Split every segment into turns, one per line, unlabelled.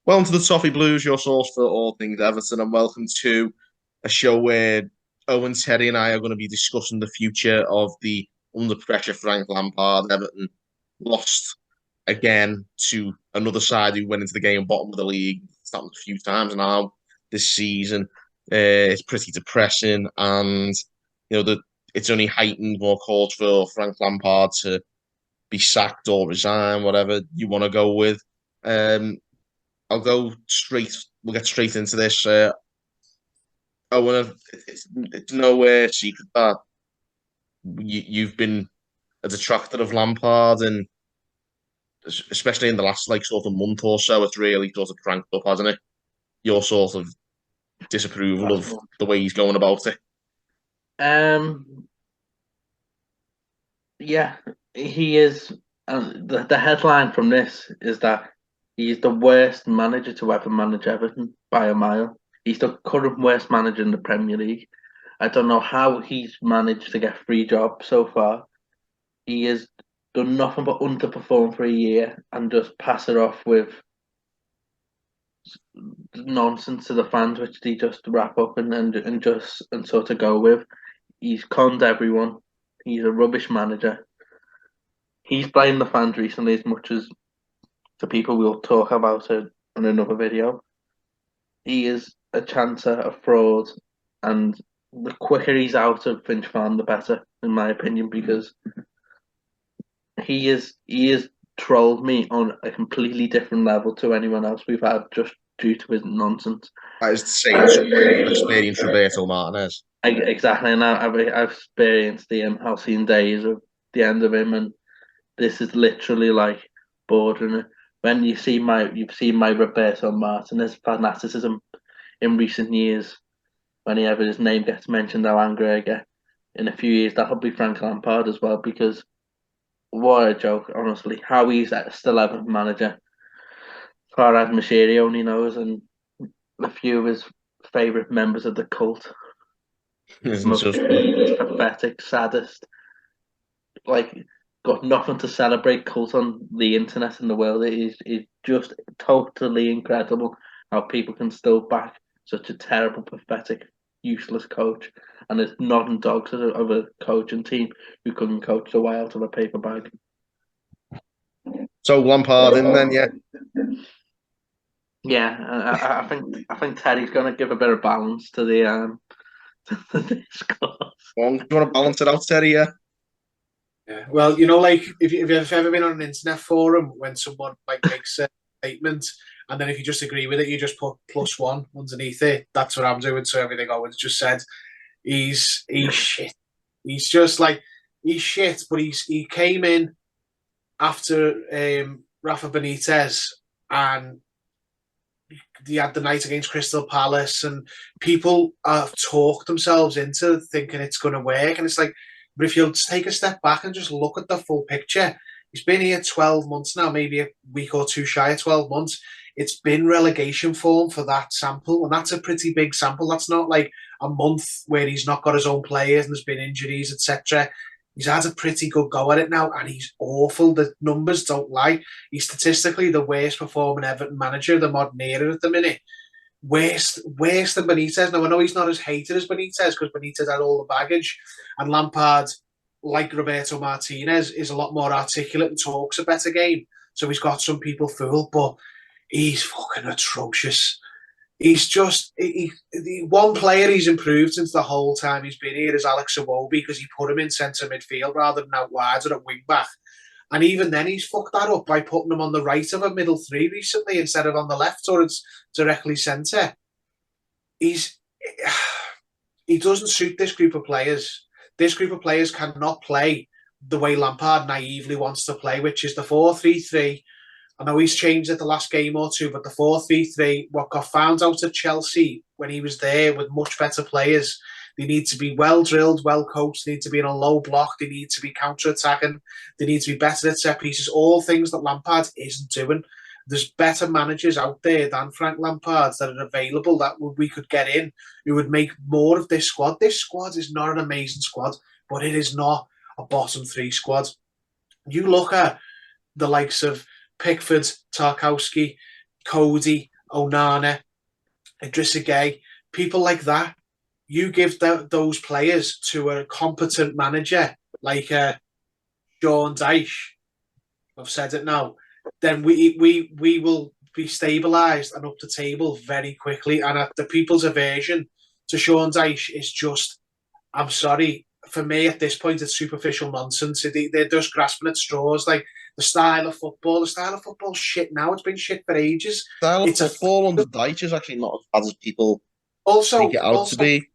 Welcome to the Toffee Blues, your source for all things Everton, and welcome to a show where Owen, Terry, and I are going to be discussing the future of the under pressure Frank Lampard. Everton lost again to another side who went into the game bottom of the league. It's happened a few times now this season. It's pretty depressing, and it's only heightened more calls for Frank Lampard to be sacked or resign, whatever you want to go with. Um, I'll go straight. We'll get straight into this. Owen, it's no secret that you've been a detractor of Lampard, and especially in the last sort of month or so, it's really sort of cranked up, hasn't it? Your sort of disapproval of the way he's going about it.
Um, yeah, he is. The headline from this is that he's the worst manager to ever manage Everton by a mile. He's the current worst manager in the Premier League. I don't know how he's managed to get three jobs so far. He has done nothing but underperform for a year and just pass it off with nonsense to the fans, which they just wrap up and sort of go with. He's conned everyone. He's a rubbish manager. He's blamed the fans recently as much as the people we'll talk about it in another video. He is a chancer, a fraud, and the quicker he's out of Finch Farm, the better, in my opinion, because he is trolled me on a completely different level to anyone else we've had just due to his nonsense.
That is saying something when you've experienced Roberto Martinez.
Exactly, and I've experienced the halcyon days of the end of him, and this is literally like bordering. When you've seen my Roberto Martinez fanaticism in recent years. Whenever his name gets mentioned, how angry I get. In a few years, that'll be Frank Lampard as well, because what a joke, honestly. How he's still Everton manager, as far as Mashiri only knows, and a few of his favourite members of the cult. It's the
Isn't
most
just
pathetic, saddest, like, got nothing to celebrate cult on the internet in the world. It is just totally incredible how people can still back such a terrible, pathetic, useless coach. And it's nodding dogs of a coaching team who couldn't coach the way out of a paper bag.
so Lampard in then, yeah.
Yeah, I think Teddy's going to give a bit of balance to the discourse.
Do you want to balance it out, Terry? Yeah.
Yeah. Well, like if you've ever been on an internet forum when someone like makes a statement and then if you just agree with it, you just put +1 underneath it. That's what I'm doing to everything Owen's just said. He's shit. He's just like he's shit, but he came in after Rafa Benitez and he had the night against Crystal Palace and people have talked themselves into thinking it's going to work. And it's like, but if you'll just take a step back and just look at the full picture, he's been here 12 months now, maybe a week or two shy of 12 months. It's been relegation form for that sample, and that's a pretty big sample. That's not like a month where he's not got his own players and there's been injuries, etc. He's had a pretty good go at it now, and he's awful. The numbers don't lie. He's statistically the worst performing Everton manager of the modern era at the minute. Worse than Benitez. Now, I know he's not as hated as Benitez because Benitez had all the baggage, and Lampard, like Roberto Martinez, is a lot more articulate and talks a better game. So he's got some people fooled, but he's fucking atrocious. He's just one player he's improved since the whole time he's been here is Alex Iwobi because he put him in centre midfield rather than out wide or at wing back. And even then, he's fucked that up by putting him on the right of a middle three recently instead of on the left or it's directly centre. He's he doesn't suit this group of players. This group of players cannot play the way Lampard naively wants to play, which is the 4-3-3. I know he's changed it the last game or two, but the 4-3-3, what got found out at Chelsea when he was there with much better players, they need to be well drilled, well coached, they need to be in a low block, they need to be counter-attacking, they need to be better at set pieces, all things that Lampard isn't doing. There's better managers out there than Frank Lampard that are available that we could get in who would make more of this squad. This squad is not an amazing squad, but it is not a bottom three squad. You look at the likes of Pickford, Tarkowski, Cody, Onana, Idrissa Gueye, people like that. You give those players to a competent manager like Sean Dyche. I've said it now. Then we will be stabilised and up the table very quickly. And the people's aversion to Sean Dyche is just, I'm sorry, for me at this point it's superficial nonsense. They're just grasping at straws. Like the style of football's shit now. It's been shit for ages.
Style of
It's
football under Dyche is actually not as bad as people
also
make it out to be.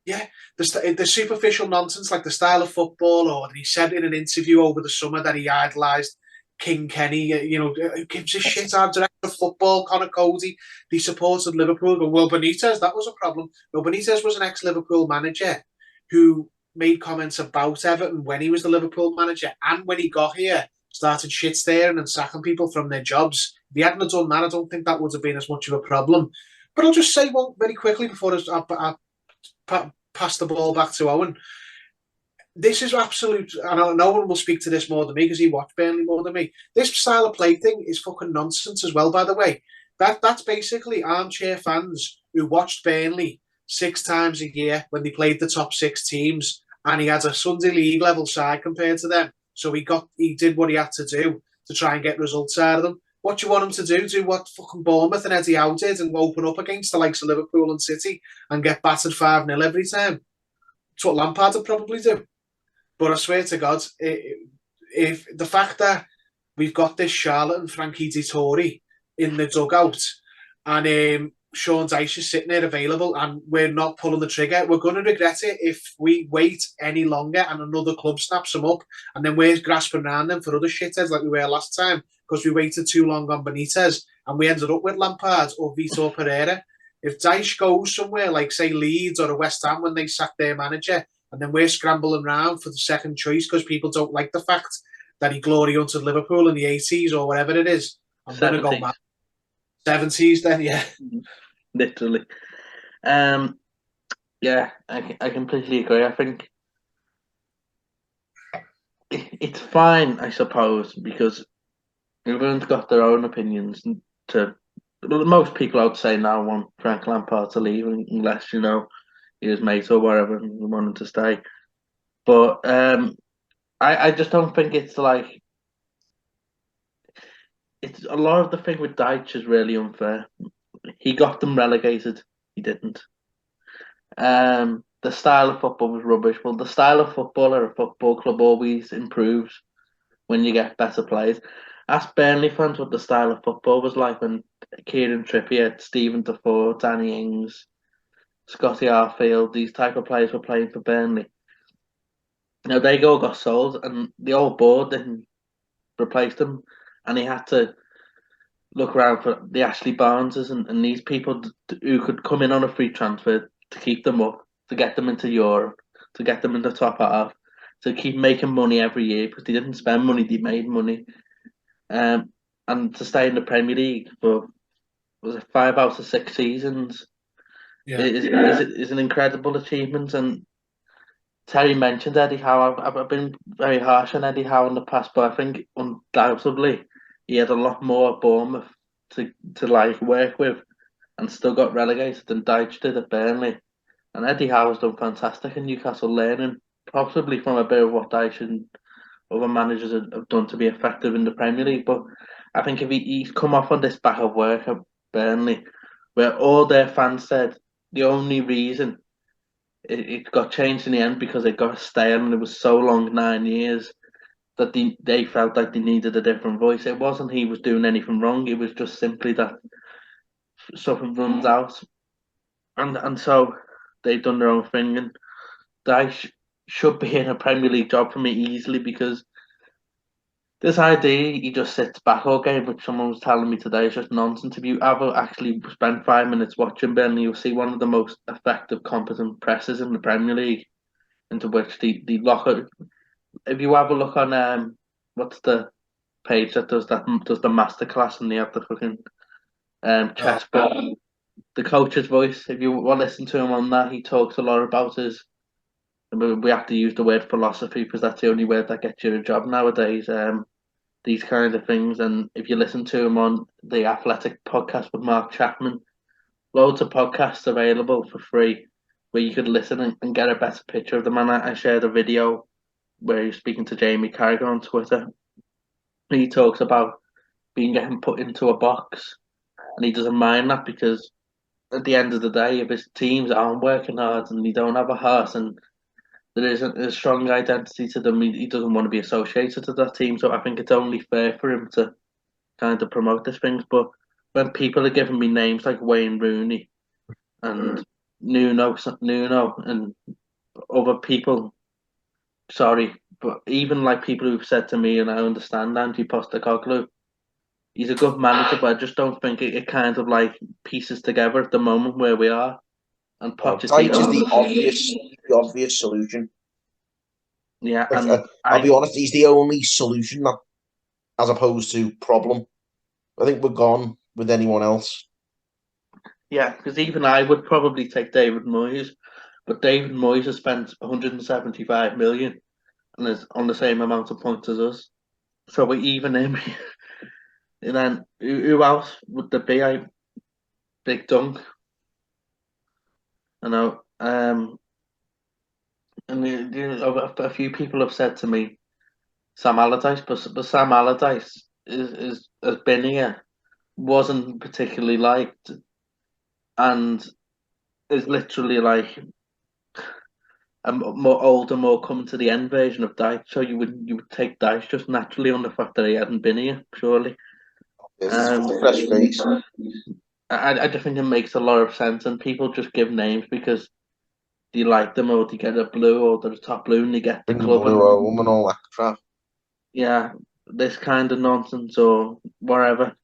Yeah, the superficial nonsense, like the style of football, or he said in an interview over the summer that he idolised King Kenny. Who gives a shit? Our director of football, Conor Cody, he supported Liverpool. But well, Benitez, that was a problem. No, Benitez was an ex-Liverpool manager who made comments about Everton when he was the Liverpool manager, and when he got here, started shit staring and sacking people from their jobs. If he hadn't done that, I don't think that would have been as much of a problem. But I'll just say one very quickly before I pass the ball back to Owen. This is absolute, and no one will speak to this more than me because he watched Burnley more than me. This style of play thing is fucking nonsense as well, by the way. That's basically armchair fans who watched Burnley 6 times a year when they played the top 6 teams, and he had a Sunday League level side compared to them. So he did what he had to do to try and get results out of them. What do you want him to do? Do what fucking Bournemouth and Eddie Howe did and open up against the likes of Liverpool and City and get battered 5-0 every time? That's what Lampard would probably do. But I swear to God, if the fact that we've got this charlatan Frankie Dettori in the dugout and Sean Dyche is sitting there available and we're not pulling the trigger, we're going to regret it if we wait any longer and another club snaps them up and then we're grasping around them for other shitheads like we were last time because we waited too long on Benitez and we ended up with Lampard or Vitor Pereira. If Dyche goes somewhere like, say, Leeds or West Ham when they sack their manager and then we're scrambling around for the second choice because people don't like the fact that he glory hunted Liverpool in the 80s or whatever it is, I'm going to go mad. 70s then, yeah.
Literally. Yeah, I completely agree. I think it's fine, I suppose, because everyone's got their own opinions. Most people, I would say, now want Frank Lampard to leave unless, he was mate or whatever and wanted to stay. But I just don't think it's like... It's a lot of the thing with Dyche is really unfair. He got them relegated. He didn't. The style of football was rubbish. Well, the style of football at a football club always improves when you get better players. Ask Burnley fans what the style of football was like when Kieran Trippier, Stephen Defoe, Danny Ings, Scotty Arfield, these type of players were playing for Burnley. Now, they all got sold and the old board didn't replace them, and he had to look around for the Ashley Barneses and these people who could come in on a free transfer to keep them up, to get them into Europe, to get them in the top half, to keep making money every year because they didn't spend money, they made money. And to stay in the Premier League for, was it 5 out of 6 seasons?
Yeah.
Is an incredible achievement. And Terry mentioned Eddie Howe. I've been very harsh on Eddie Howe in the past, but I think undoubtedly he had a lot more at Bournemouth to like work with and still got relegated than Dyche did at Burnley. And Eddie Howe has done fantastic in Newcastle, learning possibly from a bit of what Dyche and other managers have done to be effective in the Premier League. But I think if he's come off on this back of work at Burnley, where all their fans said the only reason it got changed in the end because it got stale and it was so long, 9 years, that they felt like they needed a different voice. It wasn't he was doing anything wrong. It was just simply that something runs out. And so they've done their own thing. And Dyche should be in a Premier League job for me easily because this idea he just sits back all game, which someone was telling me today, is just nonsense. If you ever actually spend 5 minutes watching Burnley, you'll see one of the most effective, competent presses in the Premier League, into which the lock it. If you have a look on what's the page that does the masterclass, and they have the fucking chessboard, the coach's voice. If you want to listen to him on that, he talks a lot about his. We have to use the word philosophy because that's the only word that gets you a job nowadays. these kind of things. And if you listen to him on the Athletic podcast with Mark Chapman, loads of podcasts available for free where you could listen and get a better picture of the man. I shared a video where he's speaking to Jamie Carragher on Twitter. He talks about getting put into a box, and he doesn't mind that because at the end of the day, if his teams aren't working hard and they don't have a heart and there isn't a strong identity to them, he doesn't want to be associated to that team. So I think it's only fair for him to kind of promote these things. But when people are giving me names like Wayne Rooney and Nuno and other people, sorry, but even like people who've said to me, and I understand Andy Postecoglou, he's a good manager, but I just don't think it kind of like pieces together at the moment where we are. And
Dyche is the
Pochettino,
obvious solution.
yeah,
Like,
and
I'll be honest, he's the only solution that, as opposed to problem. I think we're gone with anyone else.
yeah, because even I would probably take David Moyes, but David Moyes has spent 175 million and is on the same amount of points as us. So we even him. And then who else would there be? Big Dunk. I know. And a few people have said to me, Sam Allardyce, but Sam Allardyce has been here, wasn't particularly liked, and is literally like a more older, more coming to the end version of Dyche. So you would take Dyche just naturally on the fact that he hadn't been here, surely.
It's a fresh face.
I just think it makes a lot of sense, and people just give names because do you like them or do you get a blue or the top blue and they get the
Bring the
club
blue home and all that crap.
yeah, this kind of nonsense or whatever.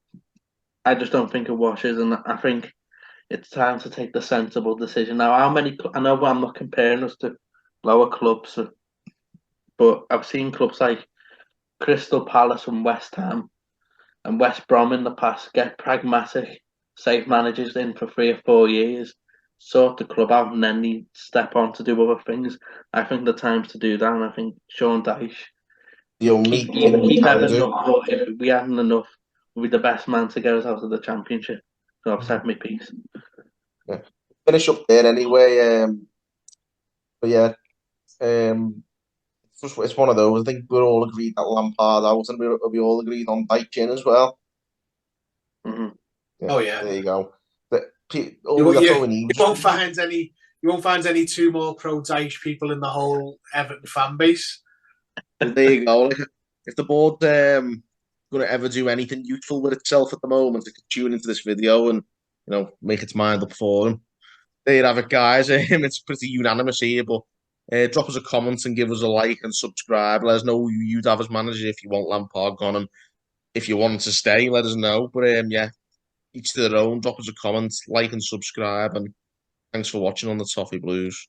I just don't think it washes, and I think it's time to take the sensible decision. Now, how many? I know I'm not comparing us to lower clubs, but I've seen clubs like Crystal Palace and West Ham and West Brom in the past get pragmatic, save managers in for 3 or 4 years, sort the club out, and then they step on to do other things. I think the time's to do that, and I think Sean Dyche
The only thing we
keep
can
Everton
do.
up, but if we hadn't enough, we'll be the best man to get us out of the Championship. So I've said my piece.
Yeah. Finish up there anyway. But yeah, it's one of those. I think we're all agreed that Lampard out, and we all agreed on Dyche in as well.
Mm-hmm.
Yeah,
Oh yeah,
there you go. That's all we need.
You won't find any. You won't find any two more pro Dyche people in the whole Everton fan base.
Well, there you go. Like, if the board going to ever do anything useful with itself at the moment, it can tune into this video and make its mind up for them. There you have it, guys. It's pretty unanimous here, but drop us a comment and give us a like and subscribe. Let us know who you'd have as manager if you want Lampard gone, and if you want him to stay, let us know. But yeah, each to their own. Drop us a comment, like and subscribe, and thanks for watching on the Toffee Blues.